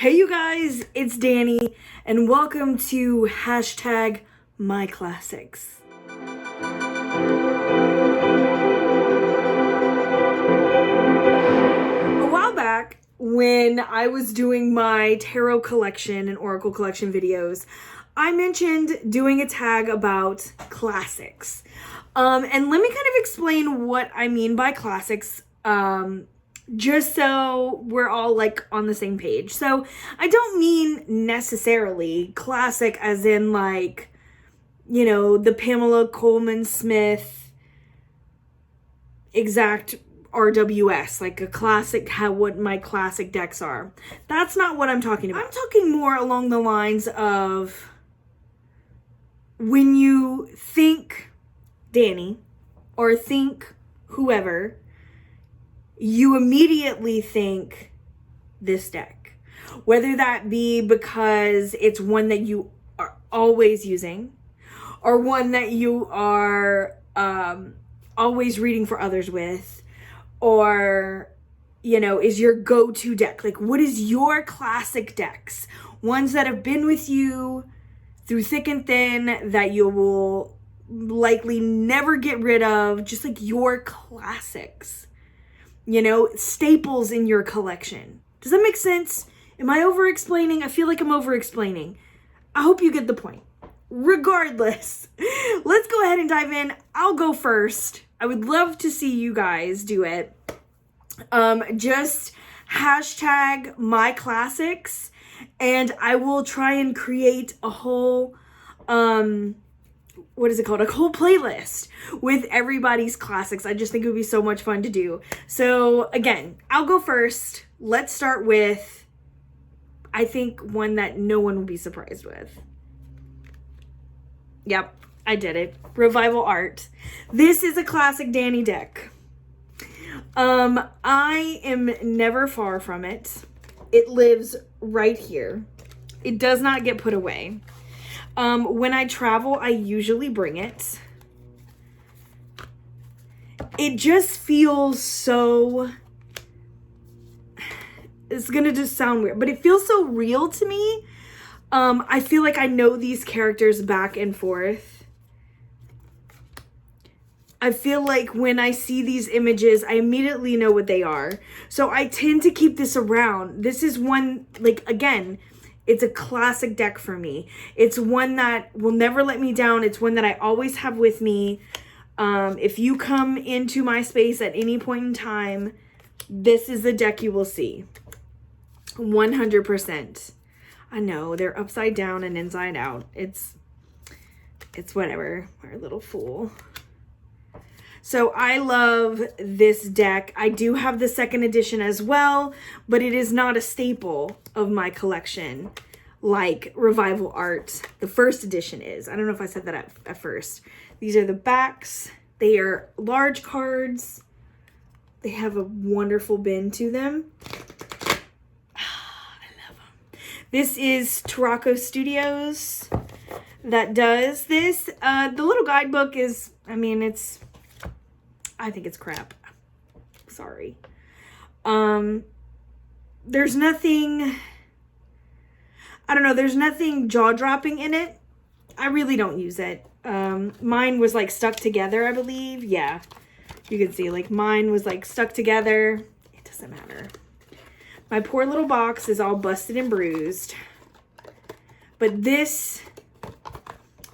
Hey you guys, it's Dani, and welcome to hashtag my classics. A while back, when I was doing my tarot collection and oracle collection videos, I mentioned doing a tag about classics. And let me kind of explain what I mean by classics, just so we're all like on the same page. So I don't mean necessarily classic as in like, you know, the Pamela Coleman Smith exact RWS, like a classic, what my classic decks are. That's not what I'm talking about. I'm talking more along the lines of when you think Dani or think whoever, you immediately think this deck. Whether that be because it's one that you are always using or one that you are always reading for others with, or, you know, is your go-to deck. Like, what is your classic decks? Ones that have been with you through thick and thin that you will likely never get rid of, just like your classics. You know, staples in your collection. Does that make sense? Am I over-explaining? I feel like I'm over-explaining. I hope you get the point. Regardless, let's go ahead and dive in. I'll go first. I would love to see you guys do it. Just hashtag my classics, and I will try and create a whole, what is it called? A whole playlist with everybody's classics. I just think it would be so much fun to do. So again, I'll go first. Let's start with, I think, one that no one will be surprised with. Yep, I did it. Revival Art. This is a classic Dani deck. I am never far from it. It lives right here. It does not get put away. When I travel, I usually bring it. It just feels so, it's gonna just sound weird, but it feels so real to me. I feel like I know these characters back and forth. I feel like when I see these images, I immediately know what they are. So I tend to keep this around. This is one, like, again, it's a classic deck for me. It's one that will never let me down. It's one that I always have with me. If you come into my space at any point in time, this is the deck you will see. 100%. I know, they're upside down and inside out. It's whatever. Our little fool. So I love this deck. I do have the second edition as well, but it is not a staple of my collection like Revival Art. The first edition is. I don't know if I said that at first. These are the backs. They are large cards. They have a wonderful bend to them. I love them. This is Tarot Studios that does this. The little guidebook is, I mean, I think it's crap. Sorry. There's nothing, I don't know, there's nothing jaw-dropping in it. I really don't use it. Mine was like stuck together, I believe. Yeah, you can see like mine was like stuck together. It doesn't matter. My poor little box is all busted and bruised. But this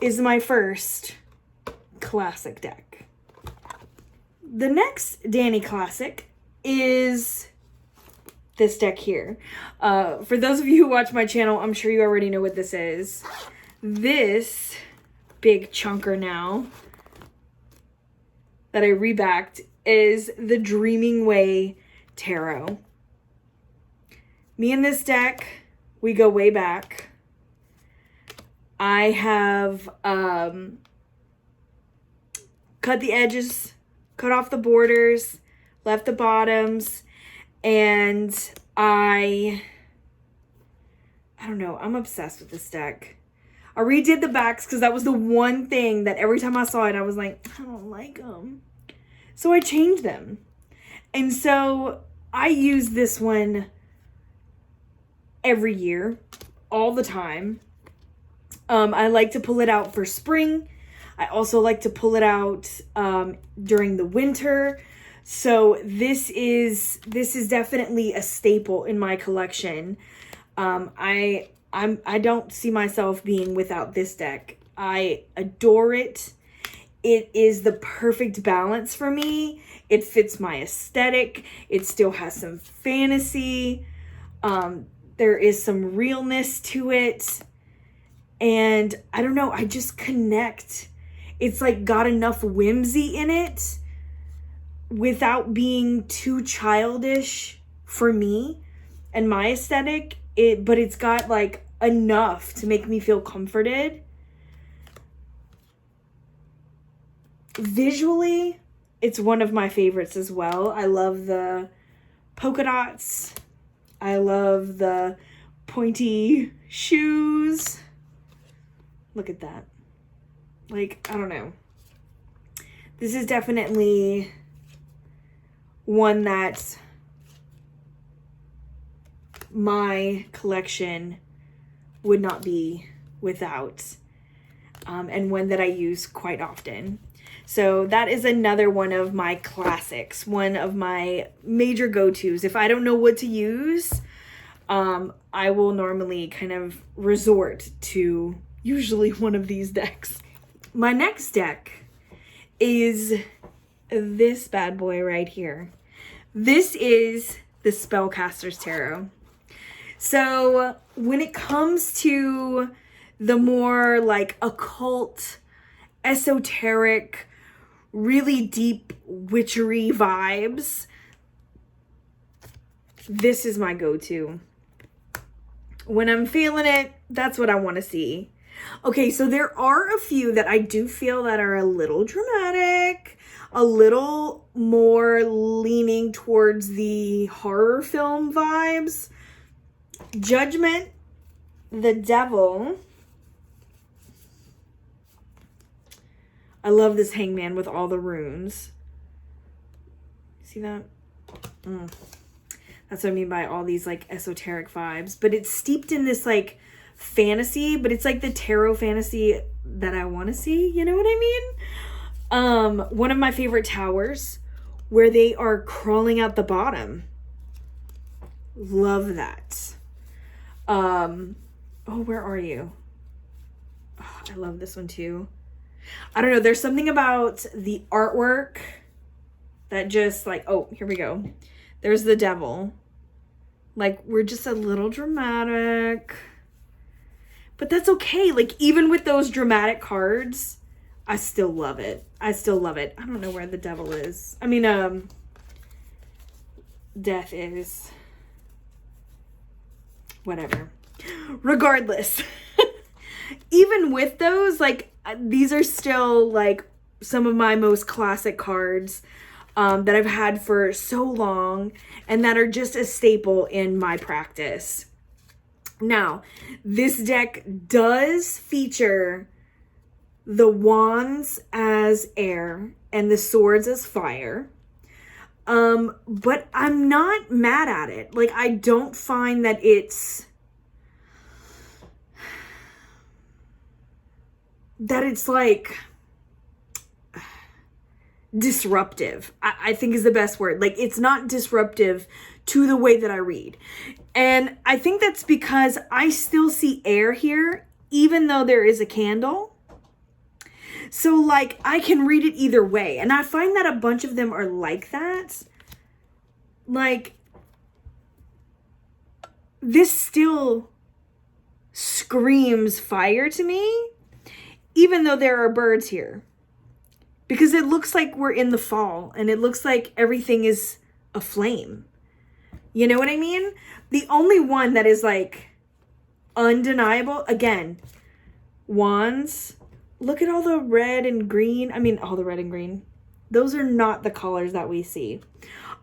is my first classic deck. The next Dani classic is this deck here. For those of you who watch my channel, I'm sure you already know what this is. This big chunker now that I rebacked is the Dreaming Way Tarot. Me and this deck, we go way back. I have cut the edges, cut off the borders, left the bottoms, and I don't know, I'm obsessed with this deck. I redid the backs because that was the one thing that every time I saw it, I was like, I don't like them. So I changed them. And so I use this one every year, all the time. I like to pull it out for spring. I also like to pull it out during the winter. So this is definitely a staple in my collection. I don't see myself being without this deck. I adore it. It is the perfect balance for me. It fits my aesthetic. It still has some fantasy. There is some realness to it. And I don't know, I just connect. It's like got enough whimsy in it without being too childish for me and my aesthetic. But it's got like enough to make me feel comforted. Visually, it's one of my favorites as well. I love the polka dots. I love the pointy shoes. Look at that. Like, I don't know. This is definitely one that my collection would not be without. And one that I use quite often. So that is another one of my classics, one of my major go-tos. If I don't know what to use, I will normally kind of resort to usually one of these decks. My next deck is this bad boy right here. This is the Spellcaster Tarot. So when it comes to the more like occult, esoteric, really deep witchery vibes, this is my go-to. When I'm feeling it, that's what I want to see. Okay, so there are a few that I do feel that are a little dramatic, a little more leaning towards the horror film vibes. Judgment, the Devil. I love this hangman with all the runes. See that? That's what I mean by all these like esoteric vibes. But it's steeped in this like fantasy, but it's like the tarot fantasy that I want to see. You know what I mean? One of my favorite towers where they are crawling out the bottom. Love that. Oh, where are you? Oh, I love this one too. I don't know. There's something about the artwork that just like, oh, here we go. There's the devil. Like, we're just a little dramatic. But that's okay. Like, even with those dramatic cards, I still love it. I still love it. I don't know where the devil is. I mean, death is. Whatever. Regardless. Even with those, like, these are still, like, some of my most classic cards that I've had for so long and that are just a staple in my practice. Now, this deck does feature the wands as air and the swords as fire. But I'm not mad at it. Like, I don't find that it's like disruptive, I think is the best word. Like, it's not disruptive to the way that I read. And I think that's because I still see air here, even though there is a candle. So, like, I can read it either way. And I find that a bunch of them are like that. Like, this still screams fire to me, even though there are birds here. Because it looks like we're in the fall and it looks like everything is aflame. You know what I mean? The only one that is like undeniable, again, wands. Look at all the red and green. I mean, all the red and green. Those are not the colors that we see.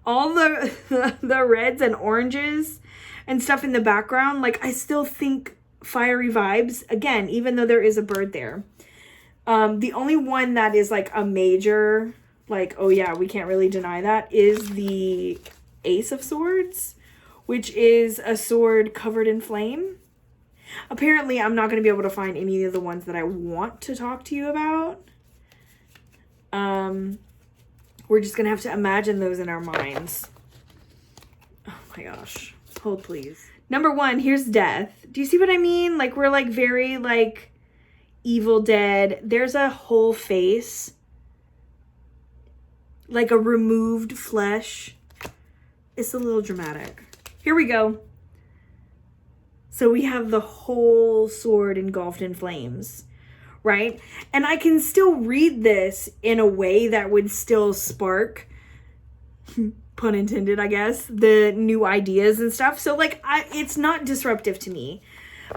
All the reds and oranges and stuff in the background, like, I still think fiery vibes. Again, even though there is a bird there. The only one that is like a major, like, oh yeah, we can't really deny that, is the Ace of Swords, which is a sword covered in flame. Apparently, I'm not going to be able to find any of the ones that I want to talk to you about. We're just going to have to imagine those in our minds. Oh my gosh. Hold, please. Number 1, here's death. Do you see what I mean? Like, we're like very like Evil Dead. There's a whole face. Like a removed flesh. It's a little dramatic. Here we go. So we have the whole sword engulfed in flames, right? And I can still read this in a way that would still spark, pun intended, I guess, the new ideas and stuff. So like, it's not disruptive to me.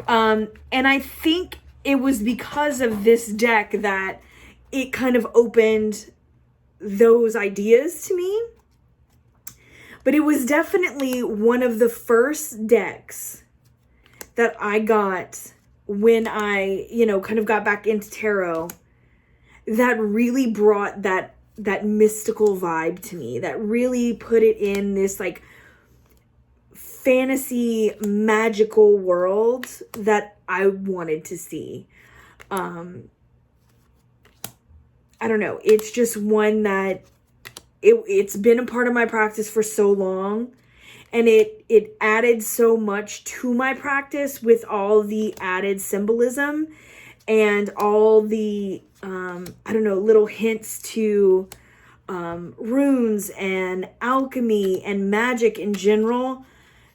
And I think it was because of this deck that it kind of opened those ideas to me. But it was definitely one of the first decks that I got when I, kind of got back into tarot that really brought that mystical vibe to me, that really put it in this like fantasy magical world that I wanted to see. I don't know. It's just one that it's been a part of my practice for so long. And it added so much to my practice with all the added symbolism and all the, little hints to runes and alchemy and magic in general.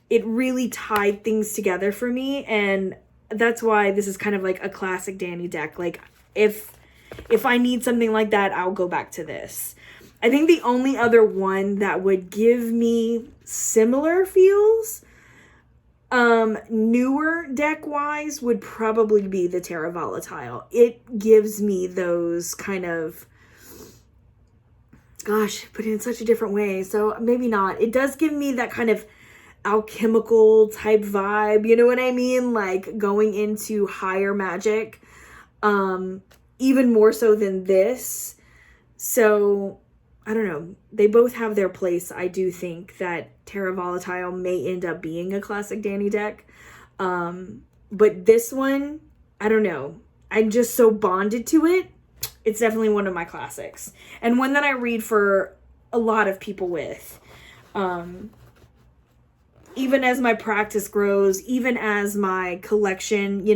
It really tied things together for me. And that's why this is kind of like a classic Dani deck. Like, if I need something like that, I'll go back to this. I think the only other one that would give me similar feels, newer deck-wise, would probably be the Terra Volatile. It gives me those kind of, gosh, put it in such a different way, so maybe not. It does give me that kind of alchemical type vibe, you know what I mean? Like, going into higher magic, even more so than this. So I don't know. They both have their place. I do think that Terra Volatile may end up being a classic Dani deck. But this one, I don't know. I'm just so bonded to it. It's definitely one of my classics. And one that I read for a lot of people with. Even as my practice grows, even as my collection,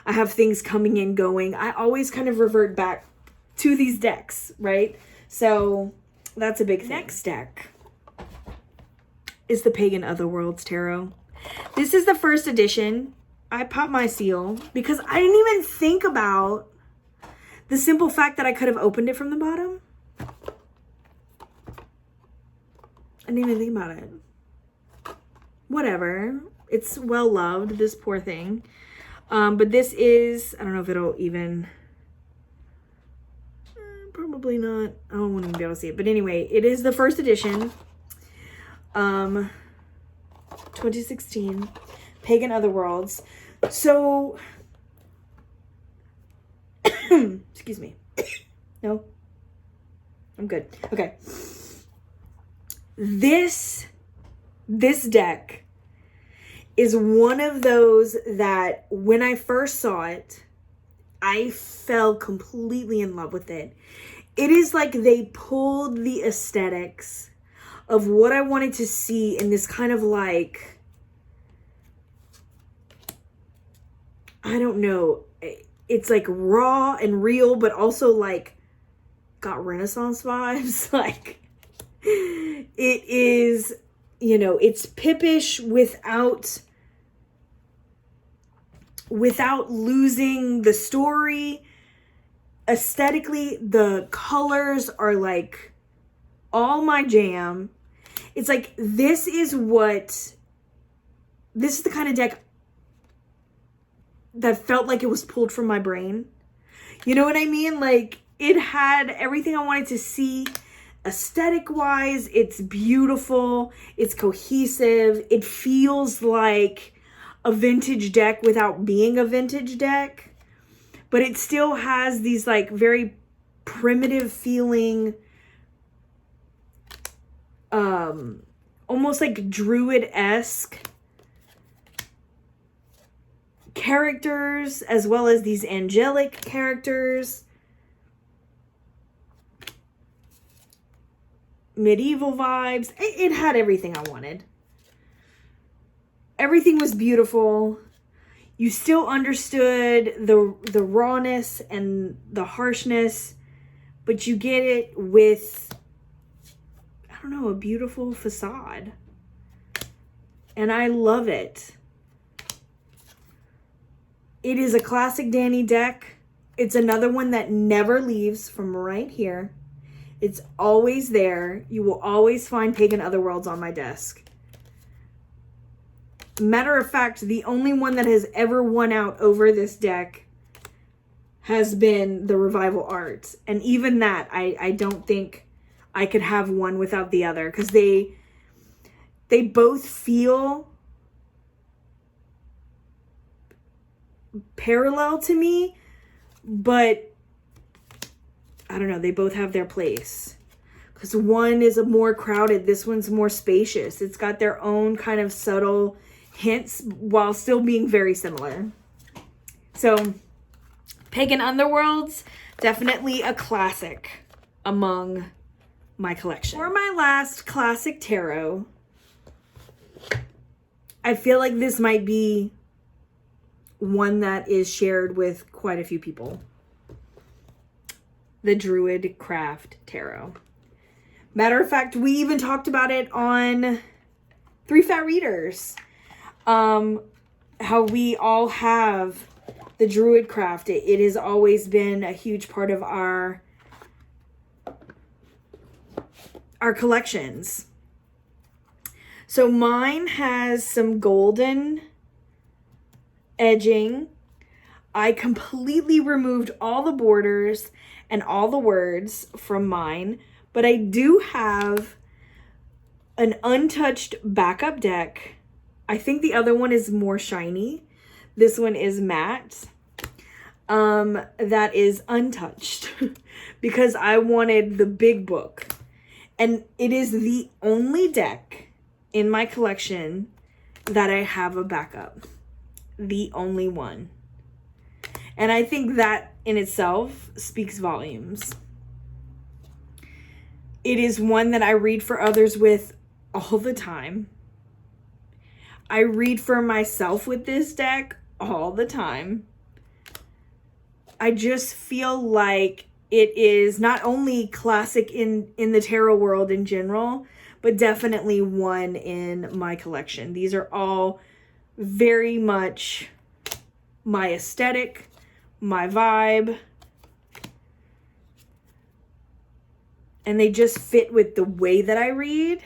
I have things coming and going, I always kind of revert back to these decks, right? So that's a big thing. Next deck is the Pagan Underworlds Tarot. This is the first edition. I popped my seal because I didn't even think about the simple fact that I could have opened it from the bottom. I didn't even think about it. Whatever. It's well loved, this poor thing. But this is, I don't know if it'll even... Probably not. I don't want to be able to see it. But anyway, it is the first edition. 2016. Pagan Underworlds. So... excuse me. No? I'm good. Okay. This deck is one of those that when I first saw it, I fell completely in love with it. It is like they pulled the aesthetics of what I wanted to see in this kind of like, I don't know, it's like raw and real, but also like got Renaissance vibes. Like, it is, it's pippish without losing the story. Aesthetically, the colors are like all my jam. It's like, this is the kind of deck that felt like it was pulled from my brain. You know what I mean? Like, it had everything I wanted to see. Aesthetic wise, it's beautiful. It's cohesive. It feels like a vintage deck without being a vintage deck. But it still has these like very primitive feeling, almost like Druid-esque characters, as well as these angelic characters. Medieval vibes. It had everything I wanted. Everything was beautiful. You still understood the rawness and the harshness, but you get it with, I don't know, a beautiful facade. And I love it. It is a classic Dani deck. It's another one that never leaves from right here. It's always there. You will always find Pagan Otherworlds on my desk. Matter of fact, the only one that has ever won out over this deck has been the Revival Art. And even that, I don't think I could have one without the other, because they both feel parallel to me, but I don't know, they both have their place. Because one is a more crowded, this one's more spacious. It's got their own kind of subtle hints while still being very similar. So, Pagan Underworlds, definitely a classic among my collection. For my last classic tarot, I feel like this might be one that is shared with quite a few people. The Druid Craft Tarot. Matter of fact, we even talked about it on Three Fat Readers. How we all have the Druid Craft. It has always been a huge part of our collections. So mine has some golden edging. I completely removed all the borders and all the words from mine, but I do have an untouched backup deck. I think the other one is more shiny. This one is matte. That is untouched because I wanted the big book. And it is the only deck in my collection that I have a backup. The only one. And I think that in itself speaks volumes. It is one that I read for others with all the time. I read for myself with this deck all the time. I just feel like it is not only classic in the tarot world in general, but definitely one in my collection. These are all very much my aesthetic, my vibe, and they just fit with the way that I read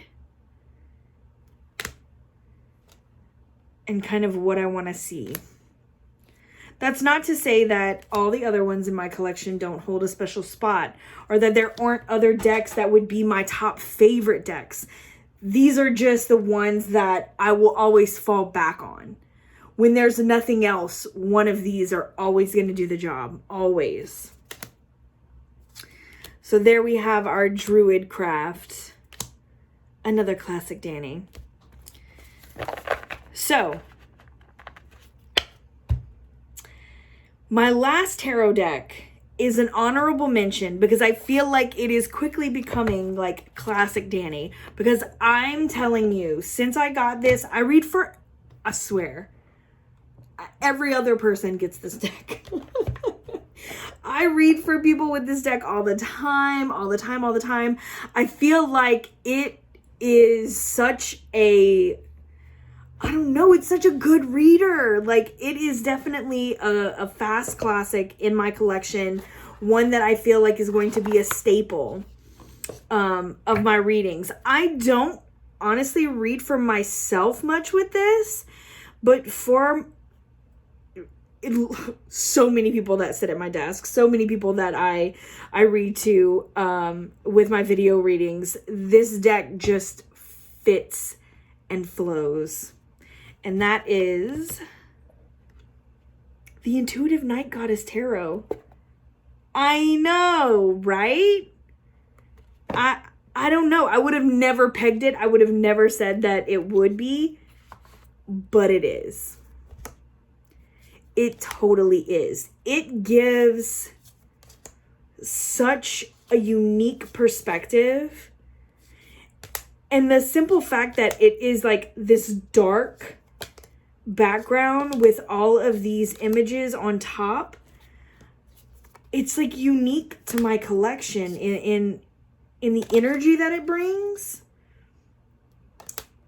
and kind of what I want to see. That's not to say that all the other ones in my collection don't hold a special spot, or that there aren't other decks that would be my top favorite decks. These are just the ones that I will always fall back on. When there's nothing else, one of these are always going to do the job. Always. So there we have our Druid Craft. Another classic Dani. So, my last tarot deck is an honorable mention because I feel like it is quickly becoming like classic Dani. Because I'm telling you, since I got this, I read for, I swear, every other person gets this deck. I read for people with this deck all the time, all the time, all the time. I feel like it is such a, I don't know, it's such a good reader. Like, it is definitely a fast classic in my collection. One that I feel like is going to be a staple of my readings. I don't honestly read for myself much with this, but for so many people that sit at my desk, so many people that I read to with my video readings, this deck just fits and flows. And that is the Intuitive Night Goddess Tarot. I know, right? I I don't know. I would have never pegged it. I would have never said that it would be, but it is. It totally is. It gives such a unique perspective. And the simple fact that it is like this dark background with all of these images on top, it's like unique to my collection in the energy that it brings.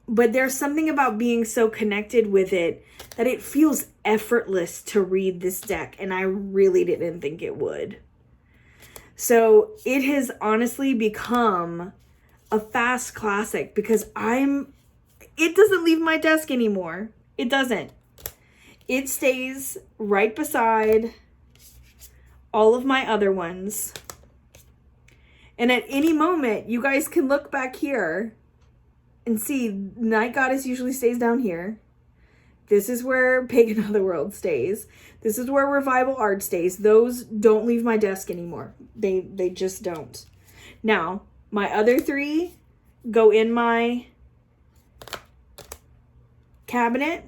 But there's something about being so connected with it that it feels effortless to read this deck, and I really didn't think it would. So it has honestly become a fast classic because it doesn't leave my desk anymore. It doesn't. It stays right beside all of my other ones. And at any moment, you guys can look back here and see Night Goddess usually stays down here. This is where Pagan Underworld stays. This is where Revival Art stays. Those don't leave my desk anymore. They just don't. Now, my other three go in my cabinet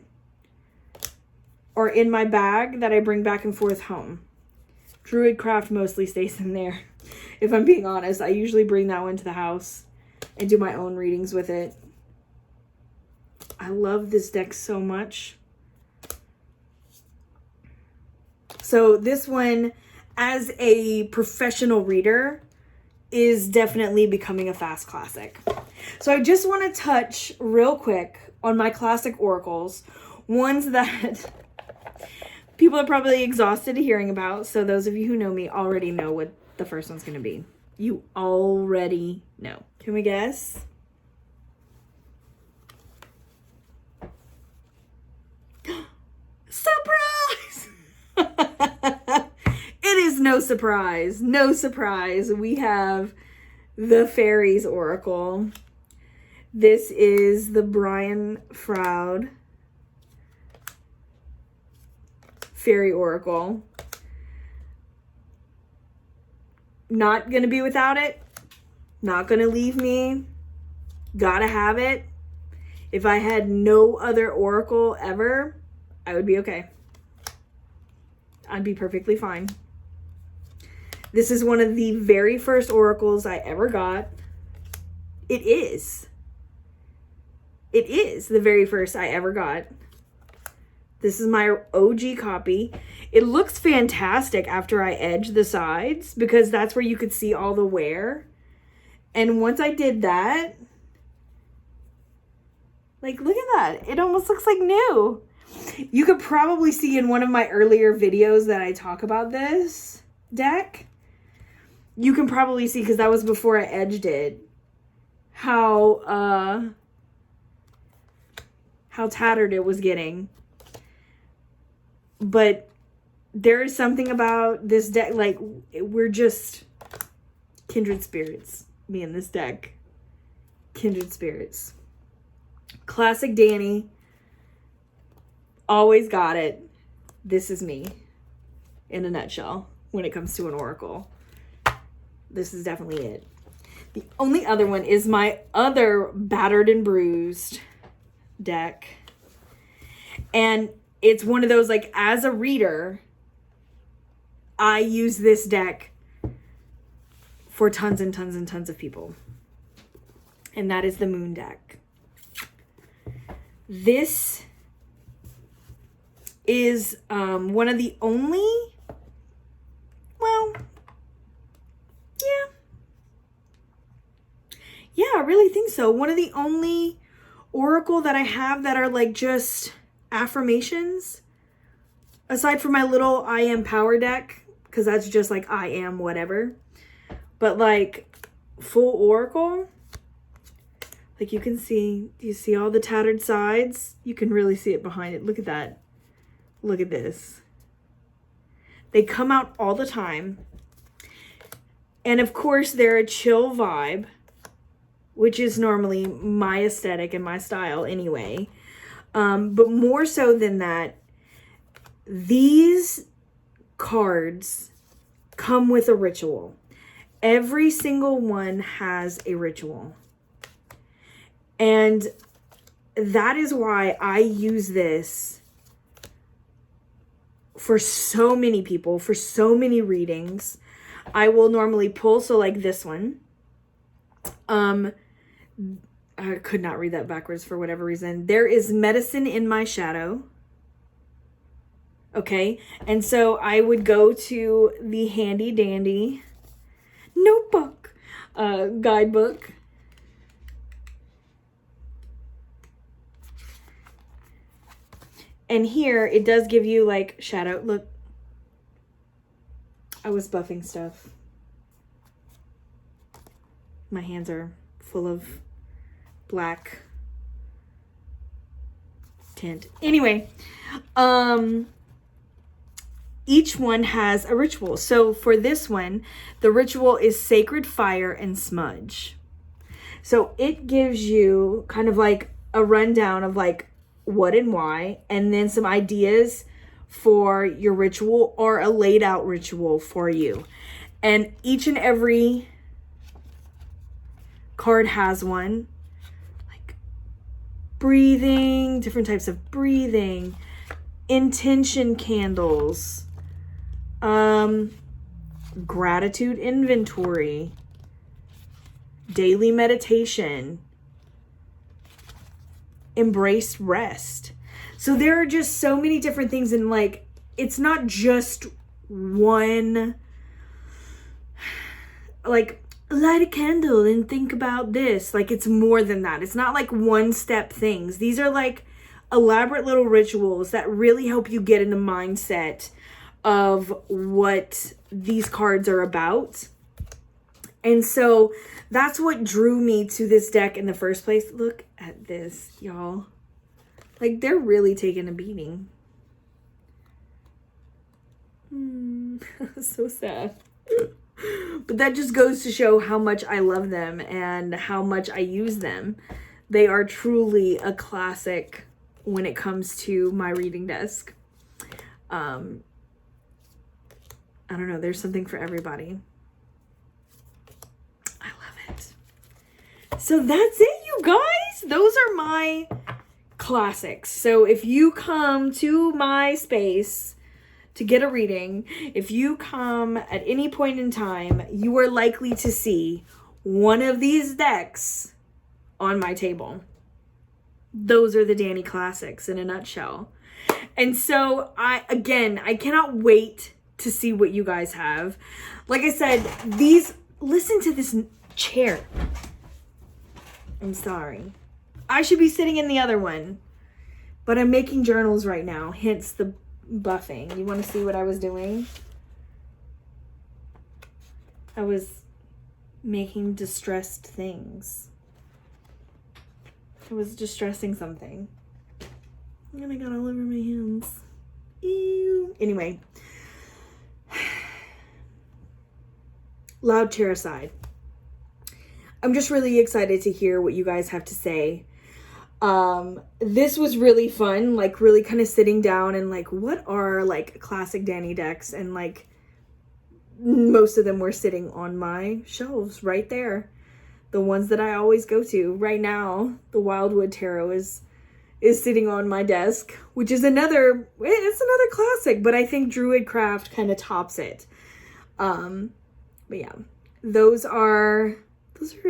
or in my bag that I bring back and forth home. Druid Craft mostly stays in there. If I'm being honest, I usually bring that one to the house and do my own readings with it. I love this deck so much. So this one, as a professional reader, is definitely becoming a fast classic. So I just want to touch real quick on my classic oracles, ones that people are probably exhausted hearing about. So those of you who know me already know what the first one's going to be. You already know. Can we guess? Surprise! It is no surprise. No surprise. We have the Fairies Oracle. This is the Brian Froud Fairy Oracle. Not gonna be without it. Not gonna leave me. Gotta have it. If I had no other oracle ever, I would be okay. I'd be perfectly fine. This is one of the very first oracles I ever got. It is. It is the very first I ever got. This is my OG copy. It looks fantastic after I edge the sides because that's where you could see all the wear. And once I did that, like, look at that. It almost looks like new. You could probably see in one of my earlier videos that I talk about this deck. You can probably see, because that was before I edged it, how tattered it was getting. But there is something about this deck, like, we're just kindred spirits, me and this deck. Kindred spirits. Classic Dani. Always got it. This is me in a nutshell when it comes to an oracle. This is definitely it. The only other one is my other battered and bruised deck. And it's one of those, like, as a reader, I use this deck for tons and tons and tons of people. And that is the Moon deck. This is one of the only, well, yeah, I really think so. One of the only oracle that I have that are like just affirmations, aside from my little I am power deck, because that's just like I am whatever. But like full oracle, like you can see, do you see all the tattered sides? You can really see it behind it. Look at that. Look at this. They come out all the time. And of course, they're a chill vibe, which is normally my aesthetic and my style anyway. But more so than that, these cards come with a ritual. every single one has a ritual. And that is why I use this for so many people, for so many readings. I will normally pull, so like this one. I could not read that backwards for whatever reason. There is medicine in my shadow. Okay, and so I would go to the handy dandy notebook, guidebook. And here it does give you like shadow. Look, I was buffing stuff. My hands are full of black tint. Anyway, each one has a ritual. So for this one, the ritual is sacred fire and smudge. So it gives you kind of like a rundown of like what and why, and then some ideas for your ritual or a laid out ritual for you. And each and every card has one, like breathing, different types of breathing, intention candles, gratitude inventory, daily meditation, embrace rest. So there are just so many different things, and like it's not just one, like light a candle and think about this. Like it's more than that. It's not like one step things. These are like elaborate little rituals that really help you get in the mindset of what these cards are about. And so that's what drew me to this deck in the first place. Look at this, y'all. Like, they're really taking a beating. So sad. But that just goes to show how much I love them and how much I use them. They are truly a classic when it comes to my reading desk. I don't know. There's something for everybody. I love it. So that's it, you guys. Those are my classics. So if you come to my space to get a reading, if you come at any point in time, you are likely to see one of these decks on my table. Those are the Dani classics in a nutshell. And so I cannot wait to see what you guys have. Like I said, listen to this chair. I'm sorry. I should be sitting in the other one, but I'm making journals right now, hence the buffing. You want to see what I was doing? I was making distressed things. I was distressing something. And I got all over my hands. Ew. Anyway. Loud chair aside. I'm just really excited to hear what you guys have to say. This was really fun, like really kind of sitting down and like, what are like classic Dani decks? And like most of them were sitting on my shelves right there. The ones that I always go to. Right now, the Wildwood Tarot is sitting on my desk, which is another classic, but I think Druidcraft kind of tops it. But yeah, those are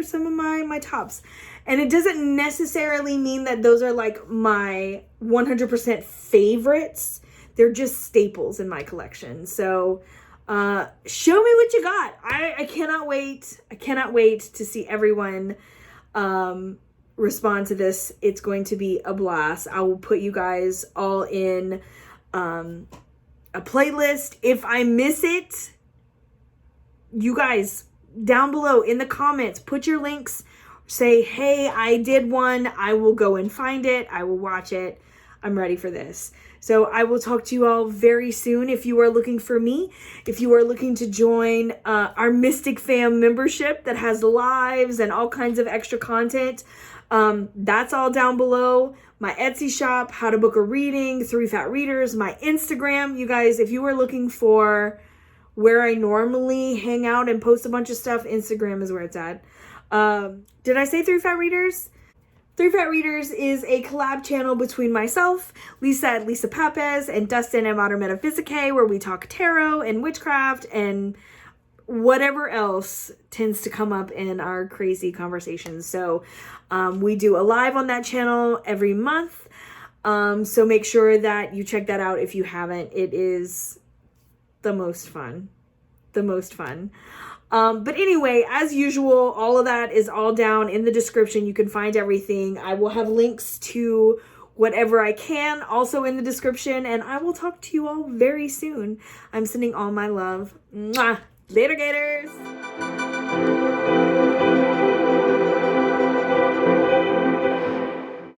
some of my tops. And it doesn't necessarily mean that those are like my 100% favorites. They're just staples in my collection. So show me what you got. I cannot wait. I cannot wait to see everyone respond to this. It's going to be a blast. I will put you guys all in a playlist. If I miss it, you guys down below in the comments, put your links, say, hey, I did one. I will go and find it. I will watch it. I'm ready for this. So I will talk to you all very soon. If you are looking for me, if you are looking to join our Mystic Fam membership that has lives and all kinds of extra content, that's all down below. My Etsy shop, how to book a reading, 3 Fat Readers, my Instagram. You guys, if you are looking for where I normally hang out and post a bunch of stuff, Instagram is where it's at. Did I say Three Fat Readers? Three Fat Readers is a collab channel between myself, Lisa at Lisa Papez, and Dustin at Modern Metaphysicae, where we talk tarot and witchcraft and whatever else tends to come up in our crazy conversations. So we do a live on that channel every month. So make sure that you check that out if you haven't. It is the most fun. The most fun. But anyway, as usual, all of that is all down in the description. You can find everything. I will have links to whatever I can also in the description, and I will talk to you all very soon. I'm sending all my love. Mwah! Later, Gators!